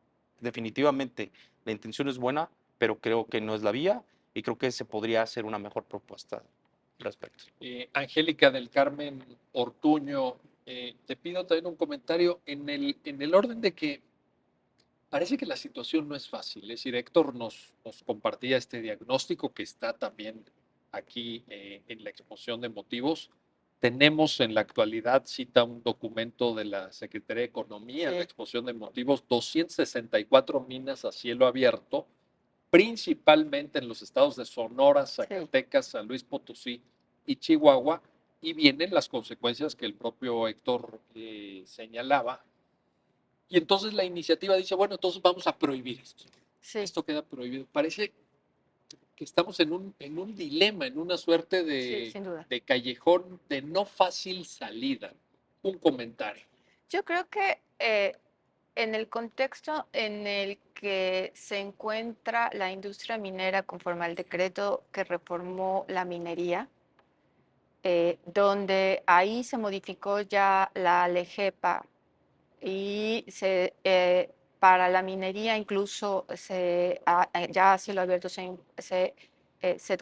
Definitivamente la intención es buena, pero creo que no es la vía y creo que se podría hacer una mejor propuesta al respecto. Angélica del Carmen Ortuño, te pido también un comentario en el orden de que parece que la situación no es fácil. Es decir, Héctor nos compartía este diagnóstico que está también aquí en la exposición de motivos. Tenemos en la actualidad, cita un documento de la Secretaría de Economía en la Sí, exposición de motivos, 264 minas a cielo abierto, principalmente en los estados de Sonora, sí. Zacatecas, San Luis Potosí y Chihuahua, y vienen las consecuencias que el propio Héctor señalaba. Y entonces la iniciativa dice, bueno, entonces vamos a prohibir esto. Sí, Esto queda prohibido. Parece que estamos en un dilema, en una suerte sí, de, sin duda. de callejón de no fácil salida. Un comentario. Yo creo que en el contexto en el que se encuentra la industria minera conforme al decreto que reformó la minería, donde ahí se modificó ya la LEGEPA y para la minería incluso ya a cielo abierto se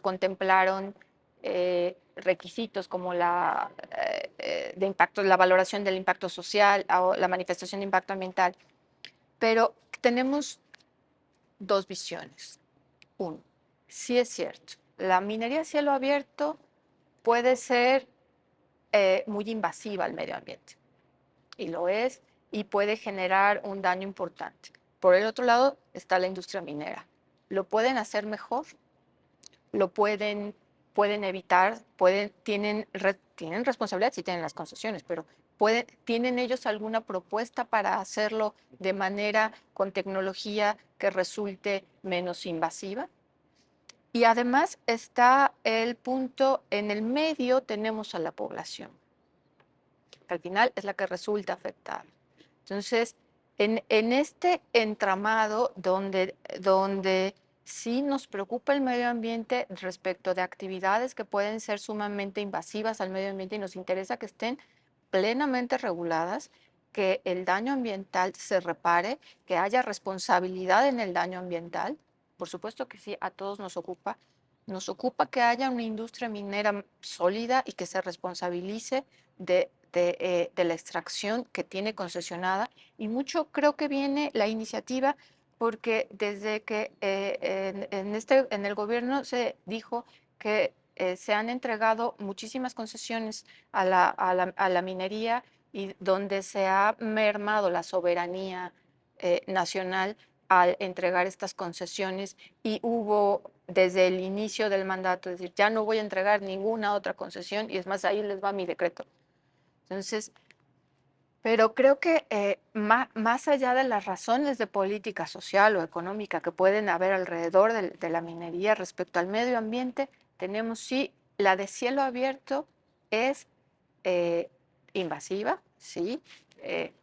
contemplaron requisitos como de impacto, la valoración del impacto social o la manifestación de impacto ambiental. Pero tenemos dos visiones. Uno, sí es cierto, la minería a cielo abierto puede ser muy invasiva al medio ambiente, y lo es, y puede generar un daño importante. Por el otro lado está la industria minera. Lo pueden hacer mejor, lo pueden evitar, tienen responsabilidad si tienen las concesiones, pero ¿tienen ellos alguna propuesta para hacerlo de manera con tecnología que resulte menos invasiva? Y además está el punto, en el medio tenemos a la población, que al final es la que resulta afectada. Entonces, en este entramado donde sí nos preocupa el medio ambiente respecto de actividades que pueden ser sumamente invasivas al medio ambiente y nos interesa que estén plenamente reguladas, que el daño ambiental se repare, que haya responsabilidad en el daño ambiental. Por supuesto que sí, a todos nos ocupa. Nos ocupa que haya una industria minera sólida y que se responsabilice de la extracción que tiene concesionada, y mucho creo que viene la iniciativa porque desde que en el gobierno se dijo que se han entregado muchísimas concesiones a la minería, y donde se ha mermado la soberanía nacional al entregar estas concesiones, y hubo desde el inicio del mandato decir, ya no voy a entregar ninguna otra concesión, y es más, ahí les va mi decreto. Entonces, pero creo que más allá de las razones de política social o económica que pueden haber alrededor de la minería respecto al medio ambiente, tenemos sí, la de cielo abierto es eh, invasiva, sí,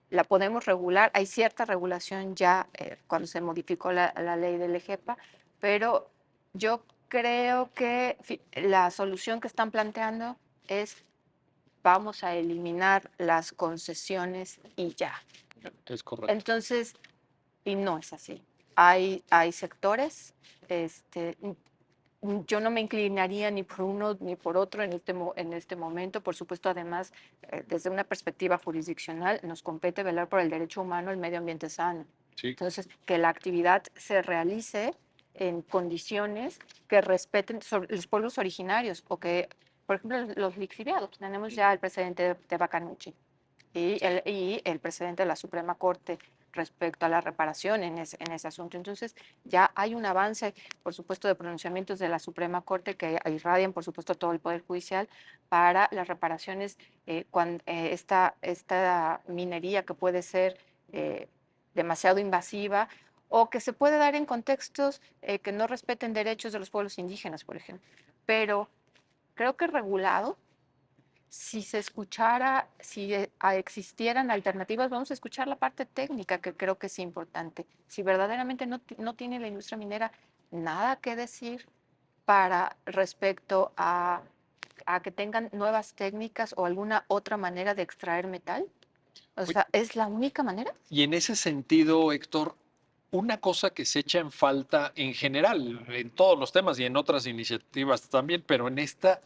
la podemos regular, hay cierta regulación ya cuando se modificó la ley del EGEPA, pero yo creo que la solución que están planteando es vamos a eliminar las concesiones y ya. Es correcto. Entonces, y no es así. Hay sectores, yo no me inclinaría ni por uno ni por otro en este momento. Por supuesto, además, desde una perspectiva jurisdiccional, nos compete velar por el derecho humano al medio ambiente sano. Sí. Entonces, que la actividad se realice en condiciones que respeten los pueblos originarios, o que, por ejemplo, los lixiviados. Tenemos ya el precedente de Bacanuchi y el presidente de la Suprema Corte respecto a la reparación en ese asunto. Entonces, ya hay un avance, por supuesto, de pronunciamientos de la Suprema Corte que irradian, por supuesto, todo el Poder Judicial para las reparaciones cuando esta minería que puede ser demasiado invasiva, o que se puede dar en contextos que no respeten derechos de los pueblos indígenas, por ejemplo. Pero creo que regulado, si se escuchara, si existieran alternativas, vamos a escuchar la parte técnica, que creo que es importante. Si verdaderamente no tiene la industria minera nada que decir para respecto a que tengan nuevas técnicas o alguna otra manera de extraer metal, o sea, ¿es la única manera? Y en ese sentido, Héctor, una cosa que se echa en falta en general, en todos los temas y en otras iniciativas también, pero en esta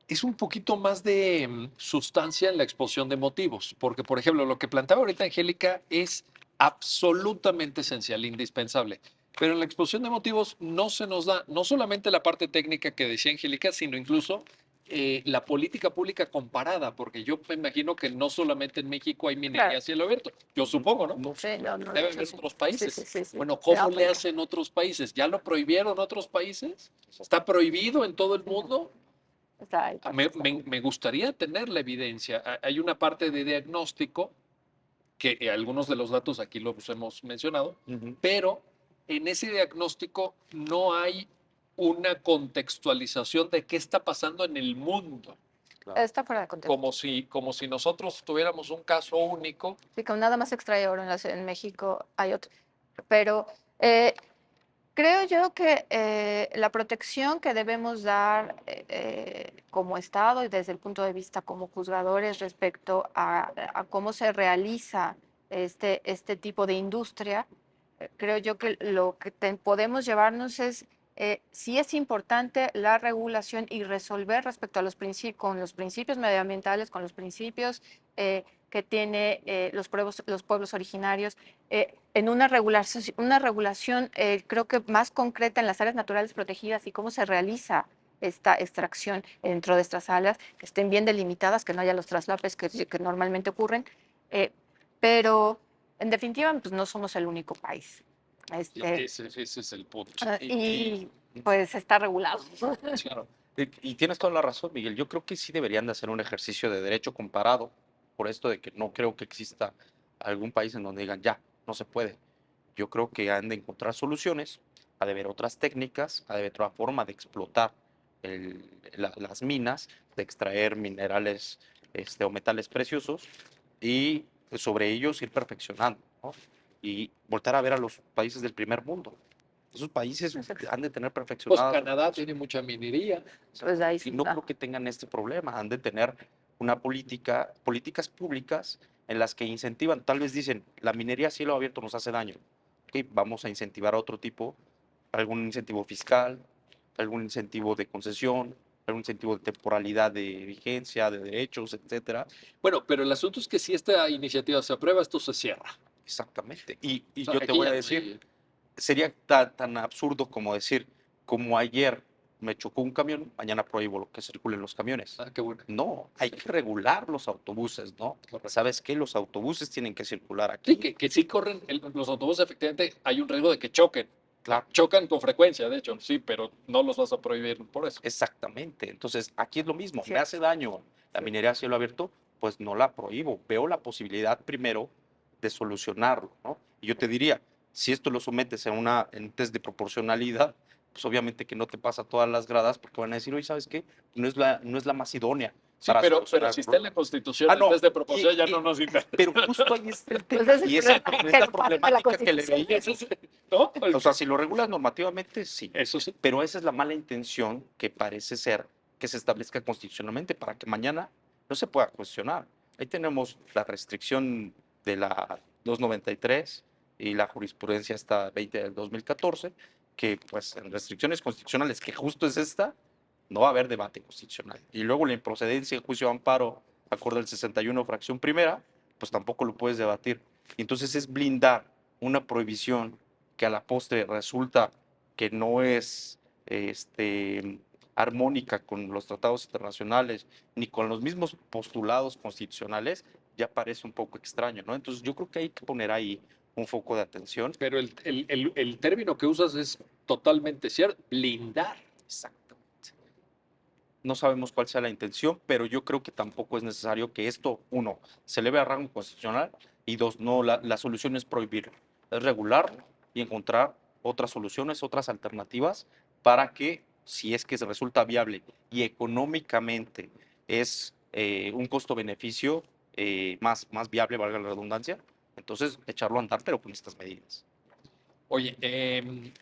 es un poquito más de sustancia en la exposición de motivos, porque, por ejemplo, lo que planteaba ahorita Angélica es absolutamente esencial, indispensable. Pero en la exposición de motivos no se nos da no solamente la parte técnica que decía Angélica, sino incluso la política pública comparada, porque yo me imagino que no solamente en México hay minería Claro. a cielo abierto, yo supongo, ¿no? Sí, no, Debe sí, haber sí. otros Sí, países. sí, sí, sí. Bueno, ¿cómo le África. hacen otros países? ¿Ya lo prohibieron otros países? ¿Está prohibido en todo el mundo? Está ahí, Me gustaría tener la evidencia. Hay una parte de diagnóstico que algunos de los datos aquí los hemos mencionado, pero en ese diagnóstico no hay una contextualización de qué está pasando en el mundo. Claro. Está fuera de contexto. como si nosotros tuviéramos un caso único. Sí, que nada más extrae oro en México hay otro. Pero eh, creo yo que la protección que debemos dar como Estado y desde el punto de vista como juzgadores respecto a cómo se realiza este tipo de industria, creo yo que lo que podemos llevarnos es, sí es importante la regulación y resolver respecto a con los principios medioambientales, con los principios que tiene los pueblos originarios, en una regulación creo que más concreta en las áreas naturales protegidas y cómo se realiza esta extracción dentro de estas áreas, que estén bien delimitadas, que no haya los traslapes que normalmente ocurren, pero en definitiva pues no somos el único país. Ese es el punto. Y pues está regulado. Claro. Y tienes toda la razón, Miguel. Yo creo que sí deberían de hacer un ejercicio de derecho comparado, por esto de que no creo que exista algún país en donde digan, ya, no se puede. Yo creo que han de encontrar soluciones, ha de haber otras técnicas, ha de haber otra forma de explotar las minas, de extraer minerales o metales preciosos y sobre ellos ir perfeccionando, ¿no? Y voltar a ver a los países del primer mundo. Esos países han de tener Pues perfeccionadas Canadá tiene mucha minería. Pues ahí y sí no está. creo que tengan este problema. Han de tener políticas públicas en las que incentivan, tal vez dicen, la minería a cielo abierto nos hace daño. Ok, vamos a incentivar otro tipo, algún incentivo fiscal, algún incentivo de concesión, algún incentivo de temporalidad de vigencia, de derechos, etcétera. Bueno, pero el asunto es que si esta iniciativa se aprueba, esto se cierra. Exactamente. Y O sea, yo te aquí voy ya a no decir, hay- sería tan absurdo como decir, como ayer me chocó un camión, mañana prohíbo lo que circulen los camiones. qué bueno. No, hay que regular los autobuses, ¿no? Correcto. ¿Sabes qué? Los autobuses tienen que circular Sí, aquí. que sí corren, los autobuses efectivamente hay un riesgo de que choquen. Claro, Chocan con frecuencia, de hecho, sí, pero no los vas a prohibir por eso. exactamente. Entonces, aquí es lo mismo. Me Cierto. hace daño la Sí. minería a cielo abierto, pues no la prohíbo. Veo la posibilidad primero de solucionarlo, ¿no? Y yo te diría, si esto lo sometes en un test de proporcionalidad, pues obviamente que no te pasa todas las gradas porque van a decir, oye, ¿sabes qué? No es la más idónea Sí, para pero solucionar el si está en problema. la Constitución, Ah, el no. test de proporción ya no nos interesa. Pero justo ahí está el Pues tema. ese Y es esa el problema, es que la no pasa la problemática que le Constitución. veía. Eso sí, ¿no? O sea, si lo regulas normativamente, sí. Eso sí. Pero esa es la mala intención que parece ser que se establezca constitucionalmente para que mañana no se pueda cuestionar. Ahí tenemos la restricción de la 293 y la jurisprudencia hasta 20 del 2014, que pues en restricciones constitucionales, que justo es esta, no va a haber debate constitucional. Y luego la improcedencia en juicio de amparo, acorde al 61, fracción primera, pues tampoco lo puedes debatir. Entonces es blindar una prohibición que a la postre resulta que no es armónica con los tratados internacionales ni con los mismos postulados constitucionales, ya parece un poco extraño, ¿no? Entonces yo creo que hay que poner ahí un foco de atención. Pero el término que usas es totalmente cierto, blindar. Exactamente. No sabemos cuál sea la intención, pero yo creo que tampoco es necesario que esto, uno, se eleve a rango constitucional y dos, no, la solución es prohibirlo, es regularlo y encontrar otras soluciones, otras alternativas para que, si es que se resulta viable y económicamente es un costo-beneficio más viable, valga la redundancia, entonces echarlo a andar, pero con estas medidas. Oye,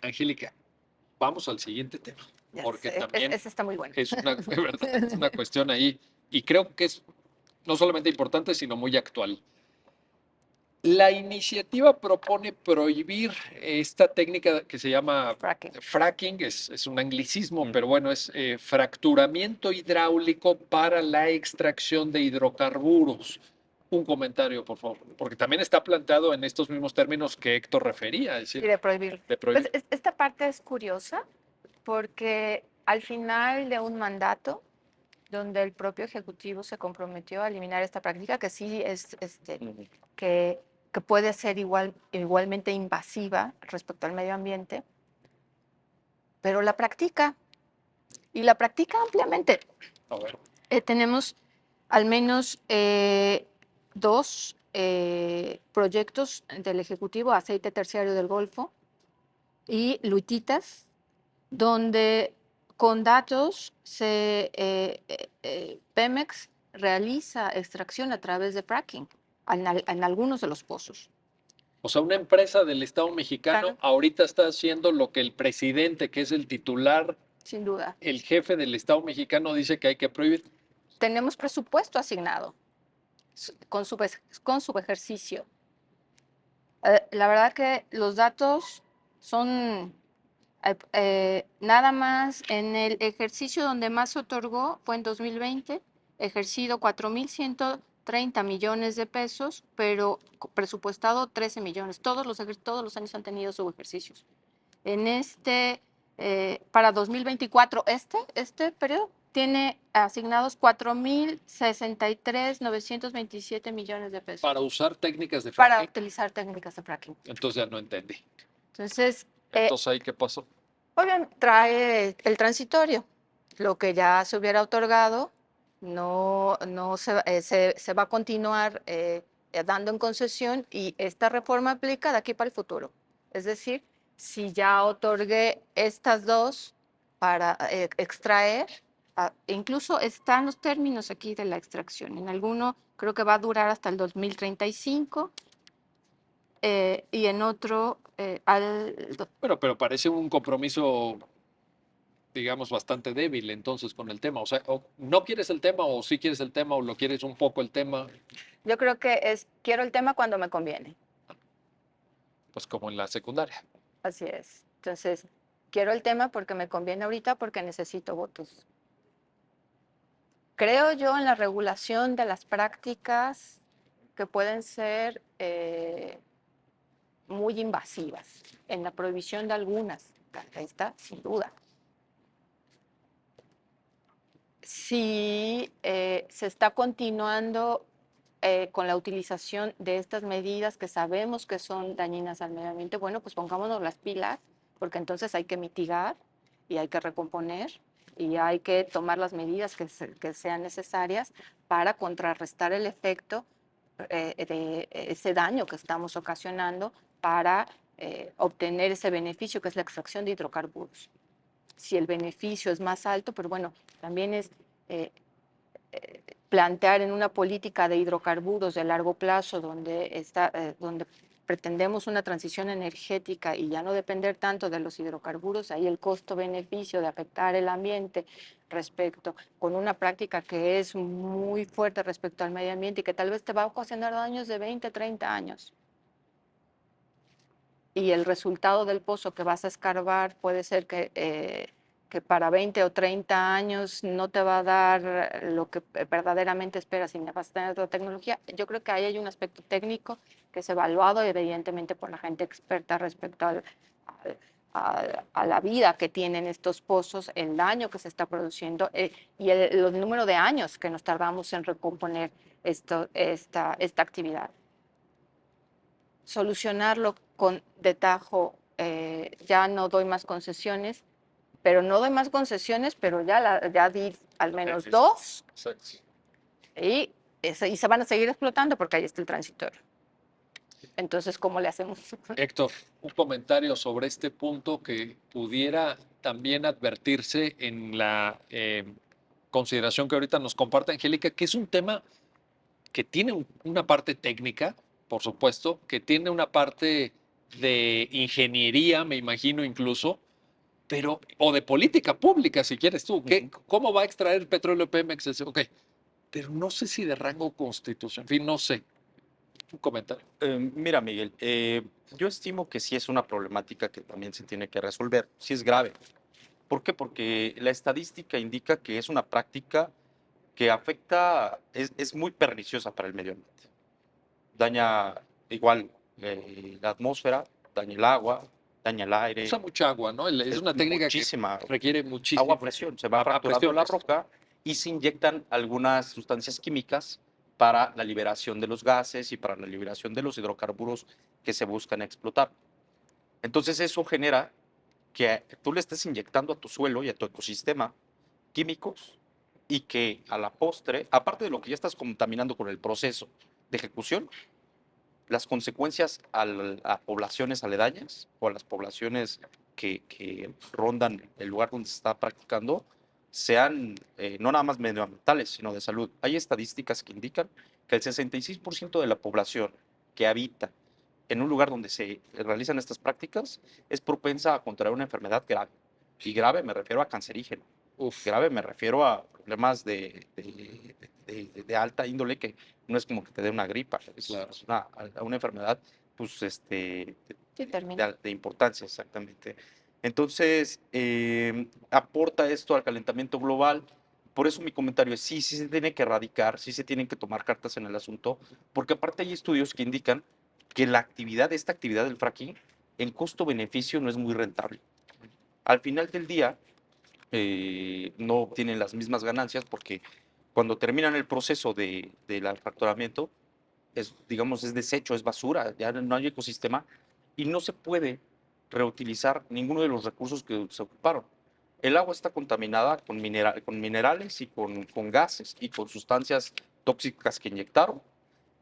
Angélica, vamos al siguiente tema, Ya porque sé, también ese está muy bueno. es una, de verdad, es una cuestión ahí, y creo que es no solamente importante, sino muy actual. La iniciativa propone prohibir esta técnica que se llama Fracking. fracking, es un anglicismo, pero bueno, es fracturamiento hidráulico para la extracción de hidrocarburos. Un comentario, por favor, porque también está planteado en estos mismos términos que Héctor refería, es Y decir, de prohibir. de Pues prohibir. esta parte es curiosa porque al final de un mandato donde el propio Ejecutivo se comprometió a eliminar esta práctica, que sí es que, que puede ser igualmente invasiva respecto al medio ambiente, pero la practica y la practica ampliamente. A ver, Tenemos al menos dos proyectos del Ejecutivo, Aceite Terciario del Golfo y Luititas, donde con datos, Pemex realiza extracción a través de fracking en algunos de los pozos. O sea, una empresa del Estado mexicano Claro. ahorita está haciendo lo que el presidente, que es el titular, Sin duda. el jefe del Estado mexicano, dice que hay que prohibir. Tenemos presupuesto asignado con su ejercicio. La verdad que los datos son nada más en el ejercicio donde más se otorgó fue en 2020, ejercido 4.130 millones de pesos, pero presupuestado 13 millones. Todos los años han tenido subejercicios. En para 2024, este periodo tiene asignados 4.063.927 millones de pesos. Para usar técnicas de Para fracking. utilizar técnicas de fracking. Entonces ya no entendí. Entonces, Entonces ahí qué pasó. obviamente trae el transitorio. Lo que ya se hubiera otorgado no se va a continuar dando en concesión y esta reforma aplica de aquí para el futuro. Es decir, si ya otorgué estas dos para extraer, incluso están los términos aquí de la extracción. En alguno creo que va a durar hasta el 2035 y en otro Bueno, pero parece un compromiso, digamos, bastante débil entonces con el tema. O sea, o no quieres el tema, o sí quieres el tema, o lo quieres un poco el tema, Yo creo que quiero el tema cuando me conviene. pues como en la secundaria. Así es. Entonces, quiero el tema porque me conviene ahorita, porque necesito votos. Creo yo en la regulación de las prácticas que pueden ser muy invasivas, en la prohibición de algunas. Ahí está, sin duda. Si se está continuando con la utilización de estas medidas que sabemos que son dañinas al medio ambiente, bueno, pues pongámonos las pilas, porque entonces hay que mitigar y hay que recomponer y hay que tomar las medidas que sean necesarias para contrarrestar el efecto de ese daño que estamos ocasionando para obtener ese beneficio que es la extracción de hidrocarburos. Si el beneficio es más alto, pero bueno, también es plantear en una política de hidrocarburos de largo plazo donde pretendemos una transición energética y ya no depender tanto de los hidrocarburos, ahí el costo-beneficio de afectar el ambiente respecto con una práctica que es muy fuerte respecto al medio ambiente y que tal vez te va a ocasionar daños de 20, 30 años. Y el resultado del pozo que vas a escarbar puede ser que para 20 o 30 años no te va a dar lo que verdaderamente esperas y vas a tener otra tecnología. Yo creo que ahí hay un aspecto técnico que es evaluado evidentemente por la gente experta respecto a la vida que tienen estos pozos, el daño que se está produciendo y el número de años que nos tardamos en recomponer esta actividad. Solucionarlo de tajo, ya no doy más concesiones, pero no doy más concesiones, pero ya di al menos dos y se van a seguir explotando porque ahí está el transitorio. Entonces, ¿cómo le hacemos? Héctor, un comentario sobre este punto que pudiera también advertirse en la consideración que ahorita nos comparte Angélica, que es un tema que tiene una parte técnica, por supuesto, que tiene una parte de ingeniería, me imagino incluso, pero, o de política pública, si quieres tú. ¿Cómo va a extraer petróleo Pemex? Ok, pero no sé si de rango constitucional, en fin, no sé. Un comentario. Mira, Miguel, yo estimo que sí es una problemática que también se tiene que resolver, sí es grave. ¿Por qué? Porque la estadística indica que es una práctica que afecta, es muy perniciosa para el medio ambiente. Daña igual la atmósfera, daña el agua, daña el aire. Usa mucha agua, ¿no? Es una técnica muchísima que requiere muchísima agua a presión. Se va fracturando la roca y se inyectan algunas sustancias químicas para la liberación de los gases y para la liberación de los hidrocarburos que se buscan explotar. Entonces eso genera que tú le estés inyectando a tu suelo y a tu ecosistema químicos y que a la postre, aparte de lo que ya estás contaminando con el proceso de ejecución, las consecuencias a poblaciones aledañas o a las poblaciones que rondan el lugar donde se está practicando sean no nada más medioambientales, sino de salud. Hay estadísticas que indican que el 66% de la población que habita en un lugar donde se realizan estas prácticas es propensa a contraer una enfermedad grave. Y grave me refiero a cancerígeno. Uf, Grave me refiero a problemas de alta índole, que no es como que te dé una gripa, es claro. una enfermedad pues, Sí, termina. de importancia, exactamente. Entonces, aporta esto al calentamiento global. Por eso mi comentario es sí, sí se tiene que erradicar, sí se tienen que tomar cartas en el asunto, porque aparte hay estudios que indican que esta actividad del fracking, en costo-beneficio no es muy rentable. Al final del día, no obtienen las mismas ganancias porque cuando terminan el proceso del fracturamiento, digamos, es desecho, es basura, ya no hay ecosistema y no se puede reutilizar ninguno de los recursos que se ocuparon. El agua está contaminada con minerales y con gases y con sustancias tóxicas que inyectaron,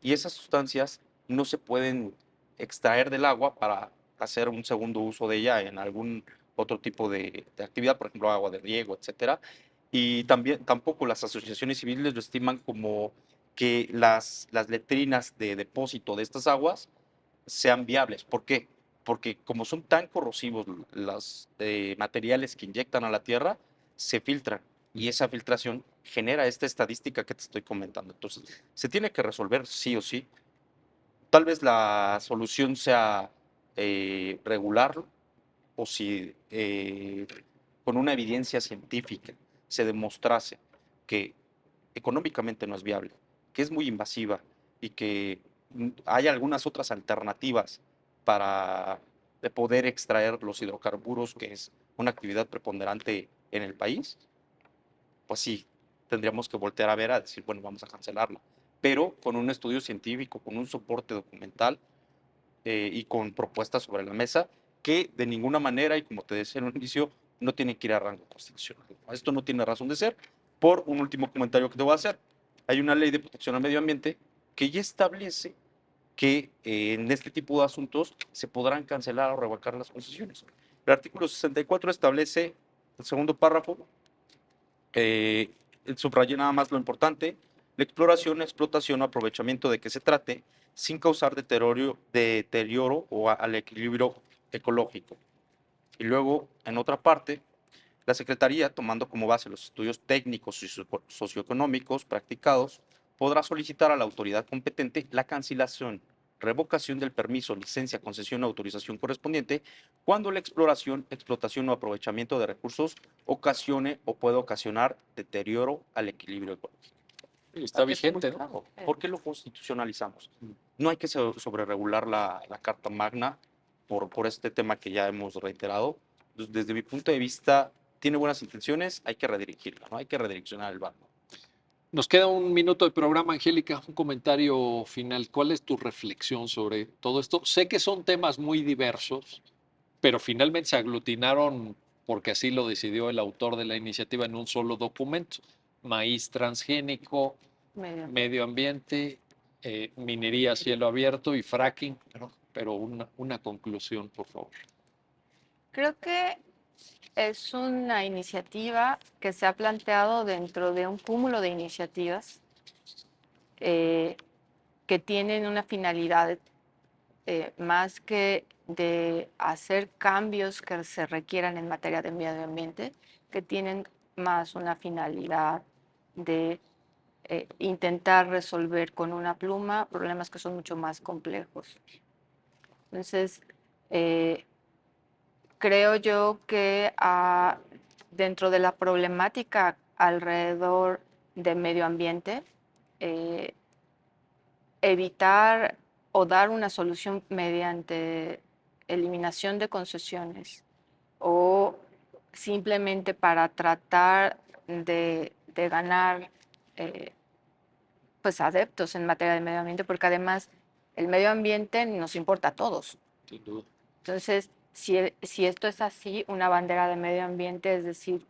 y esas sustancias no se pueden extraer del agua para hacer un segundo uso de ella en algún otro tipo de actividad, por ejemplo, agua de riego, etcétera. Y también tampoco las asociaciones civiles lo estiman como que las letrinas de depósito de estas aguas sean viables. ¿Por qué? Porque como son tan corrosivos los materiales que inyectan a la tierra, se filtran y esa filtración genera esta estadística que te estoy comentando. Entonces, se tiene que resolver sí o sí. Tal vez la solución sea regularlo, o si con una evidencia científica se demostrase que económicamente no es viable, que es muy invasiva y que hay algunas otras alternativas para poder extraer los hidrocarburos, que es una actividad preponderante en el país, pues sí, tendríamos que voltear a ver a decir, bueno, vamos a cancelarla, pero con un estudio científico, con un soporte documental y con propuestas sobre la mesa que de ninguna manera, y como te decía en un inicio, no tiene que ir a rango constitucional. Esto no tiene razón de ser. Por un último comentario que te voy a hacer, hay una ley de protección al medio ambiente que ya establece que en este tipo de asuntos se podrán cancelar o revocar las concesiones. El artículo 64 establece, el segundo párrafo, eh, subrayé nada más lo importante: la exploración, explotación o aprovechamiento de que se trate, sin causar deterioro al equilibrio ecológico. Y luego, en otra parte, la Secretaría, tomando como base los estudios técnicos y socioeconómicos practicados, podrá solicitar a la autoridad competente la cancelación, revocación del permiso, licencia, concesión o autorización correspondiente cuando la exploración, explotación o aprovechamiento de recursos ocasione o pueda ocasionar deterioro al equilibrio ecológico. Está Es muy vigente, ¿no? claro. ¿Por qué lo constitucionalizamos? No hay que sobreregular la Carta Magna por este tema que ya hemos reiterado. Desde mi punto de vista, tiene buenas intenciones, hay que redirigirla, ¿no? Hay que redireccionar el barco. Nos queda un minuto de programa, Angélica. Un comentario final. ¿Cuál es tu reflexión sobre todo esto? Sé que son temas muy diversos, pero finalmente se aglutinaron porque así lo decidió el autor de la iniciativa en un solo documento. Maíz transgénico, medio ambiente, minería a cielo abierto y fracking. Pero una conclusión, por favor. Creo que es una iniciativa que se ha planteado dentro de un cúmulo de iniciativas que tienen una finalidad más que de hacer cambios que se requieran en materia de medio ambiente, que tienen más una finalidad de intentar resolver con una pluma problemas que son mucho más complejos. Entonces, creo yo que dentro de la problemática alrededor del medio ambiente, evitar o dar una solución mediante eliminación de concesiones o simplemente para tratar de ganar pues adeptos en materia de medio ambiente, porque además el medio ambiente nos importa a todos. Sin duda. Entonces, si esto es así, una bandera de medio ambiente, es decir,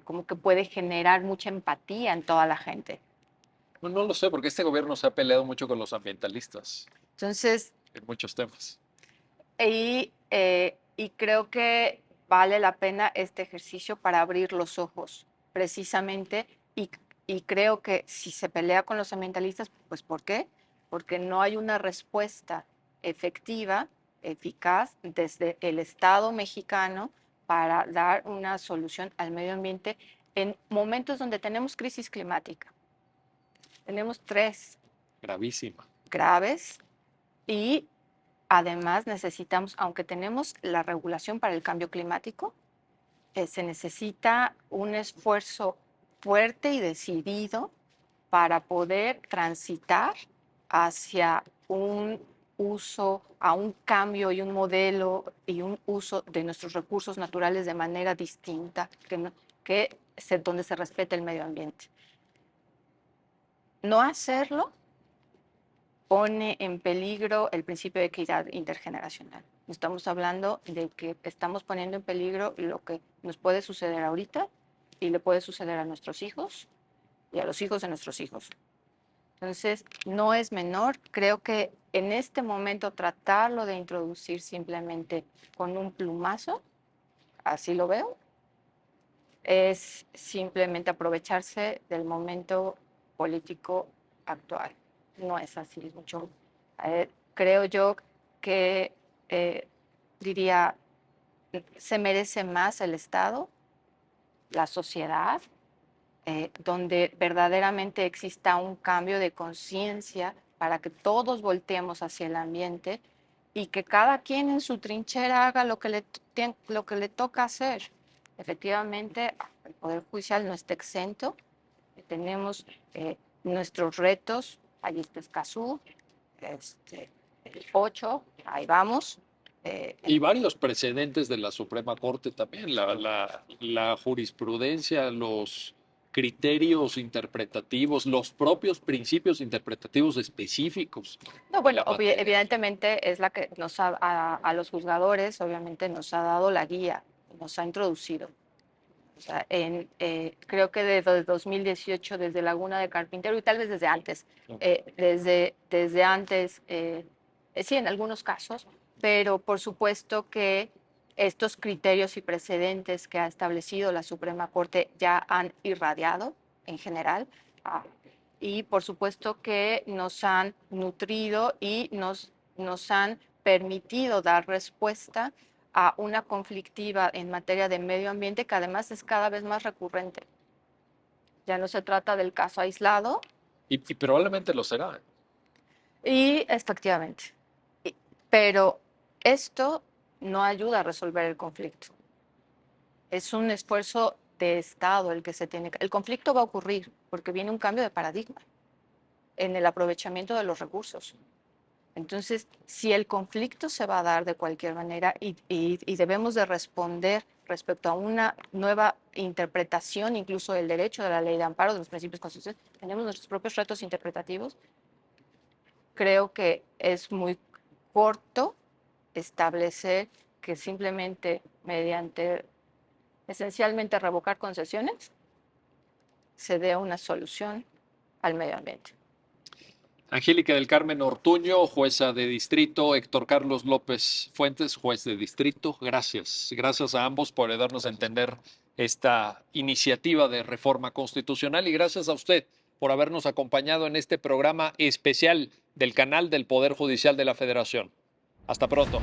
como que puede generar mucha empatía en toda la gente. No lo sé, porque este gobierno se ha peleado mucho con los ambientalistas Entonces, en muchos temas. y creo que vale la pena este ejercicio para abrir los ojos, precisamente, y creo que si se pelea con los ambientalistas, pues ¿por qué? Porque no hay una respuesta efectiva, eficaz desde el Estado mexicano para dar una solución al medio ambiente en momentos donde tenemos crisis climática. Tenemos 3 Gravísima. graves y además necesitamos, aunque tenemos la regulación para el cambio climático, se necesita un esfuerzo fuerte y decidido para poder transitar hacia un uso, a un cambio y un modelo y un uso de nuestros recursos naturales de manera distinta, donde se respete el medio ambiente. No hacerlo pone en peligro el principio de equidad intergeneracional. Estamos hablando de que estamos poniendo en peligro lo que nos puede suceder ahorita y le puede suceder a nuestros hijos y a los hijos de nuestros hijos. Entonces, no es menor. Creo que en este momento tratarlo de introducir simplemente con un plumazo, así lo veo, es simplemente aprovecharse del momento político actual. No es así mucho. Creo yo que, diría, se merece más el Estado, la sociedad, donde verdaderamente exista un cambio de conciencia para que todos volteemos hacia el ambiente y que cada quien en su trinchera haga lo que le toca hacer. Efectivamente, el Poder Judicial no está exento. Tenemos nuestros retos. Allí está Escazú, el 8, ahí vamos. Y varios precedentes de la Suprema Corte también, la jurisprudencia, los criterios interpretativos, los propios principios interpretativos específicos. No, bueno, La materia. evidentemente es la que a los juzgadores, obviamente nos ha dado la guía, nos ha introducido. O sea, creo que desde 2018, desde Laguna de Carpintero, y tal vez desde antes, desde antes, sí, en algunos casos, pero por supuesto que estos criterios y precedentes que ha establecido la Suprema Corte ya han irradiado en general, y por supuesto que nos han nutrido y nos han permitido dar respuesta a una conflictiva en materia de medio ambiente que además es cada vez más recurrente. Ya no se trata del caso aislado. Y probablemente lo será. Y efectivamente. Pero esto no ayuda a resolver el conflicto. Es un esfuerzo de Estado el que se tiene que... El conflicto va a ocurrir porque viene un cambio de paradigma en el aprovechamiento de los recursos. Entonces, si el conflicto se va a dar de cualquier manera y debemos de responder respecto a una nueva interpretación, incluso del derecho de la ley de amparo, de los principios constitucionales, tenemos nuestros propios retos interpretativos, creo que es muy corto establecer que simplemente mediante, esencialmente, revocar concesiones, se dé una solución al medio ambiente. Angélica del Carmen Ortuño, jueza de distrito, Héctor Carlos López Fuentes, juez de distrito. Gracias. Gracias a ambos por darnos a entender esta iniciativa de reforma constitucional y gracias a usted por habernos acompañado en este programa especial del canal del Poder Judicial de la Federación. Hasta pronto.